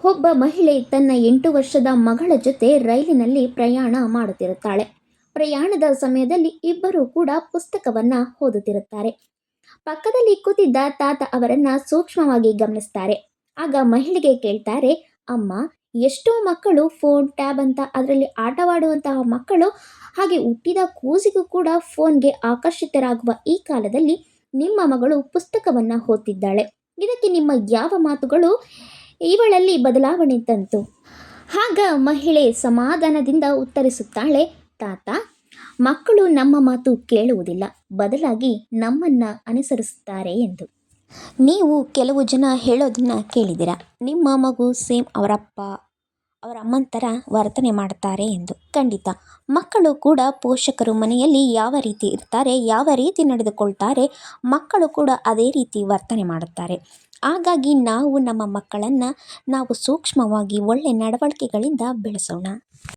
ಒಬ್ಬ ಮಹಿಳೆ ತನ್ನ 8 ವರ್ಷದ ಮಗಳ ಜೊತೆ ರೈಲಿನಲ್ಲಿ ಪ್ರಯಾಣ ಮಾಡುತ್ತಿರುತ್ತಾಳೆ. ಪ್ರಯಾಣದ ಸಮಯದಲ್ಲಿ ಇಬ್ಬರು ಕೂಡ ಪುಸ್ತಕವನ್ನ ಓದುತ್ತಿರುತ್ತಾರೆ. ಪಕ್ಕದಲ್ಲಿ ಕೂತಿದ್ದ ತಾತ ಅವರನ್ನ ಸೂಕ್ಷ್ಮವಾಗಿ ಗಮನಿಸ್ತಾರೆ. ಆಗ ಮಹಿಳೆಗೆ ಕೇಳ್ತಾರೆ, ಅಮ್ಮ, ಎಷ್ಟೋ ಮಕ್ಕಳು ಫೋನ್ ಟ್ಯಾಬ್ ಅಂತ ಅದರಲ್ಲಿ ಆಟವಾಡುವಂತಹ ಮಕ್ಕಳು, ಹಾಗೆ ಹುಟ್ಟಿದ ಕೂಸಿಗೂ ಕೂಡ ಫೋನ್ಗೆ ಆಕರ್ಷಿತರಾಗುವ ಈ ಕಾಲದಲ್ಲಿ ನಿಮ್ಮ ಮಗಳು ಪುಸ್ತಕವನ್ನ ಓದ್ತಿದ್ದಾಳೆ. ಇದಕ್ಕೆ ನಿಮ್ಮ ಯಾವ ಮಾತುಗಳು ಇವಳಲ್ಲಿ ಬದಲಾವಣೆ ತಂತು? ಆಗ ಮಹಿಳೆ ಸಮಾಧಾನದಿಂದ ಉತ್ತರಿಸುತ್ತಾಳೆ, ತಾತ, ಮಕ್ಕಳು ನಮ್ಮ ಮಾತು ಕೇಳುವುದಿಲ್ಲ, ಬದಲಾಗಿ ನಮ್ಮನ್ನ ಅನುಸರಿಸುತ್ತಾರೆ ಎಂದು. ನೀವು ಕೆಲವು ಜನ ಹೇಳೋದನ್ನ ಕೇಳಿದಿರ, ನಿಮ್ಮ ಮಗು ಸೇಮ್ ಅವರಪ್ಪ ಅವರ ಅಮ್ಮನ ಥರ ವರ್ತನೆ ಮಾಡ್ತಾರೆ ಎಂದು. ಖಂಡಿತ ಮಕ್ಕಳು ಕೂಡ ಪೋಷಕರು ಮನೆಯಲ್ಲಿ ಯಾವ ರೀತಿ ಇರ್ತಾರೆ, ಯಾವ ರೀತಿ ನಡೆದುಕೊಳ್ತಾರೆ, ಮಕ್ಕಳು ಕೂಡ ಅದೇ ರೀತಿ ವರ್ತನೆ ಮಾಡುತ್ತಾರೆ. ಹಾಗಾಗಿ ನಾವು ನಮ್ಮ ಮಕ್ಕಳನ್ನು ನಾವು ಸೂಕ್ಷ್ಮವಾಗಿ ಒಳ್ಳೆ ನಡವಳಿಕೆಗಳಿಂದ ಬೆಳೆಸೋಣ.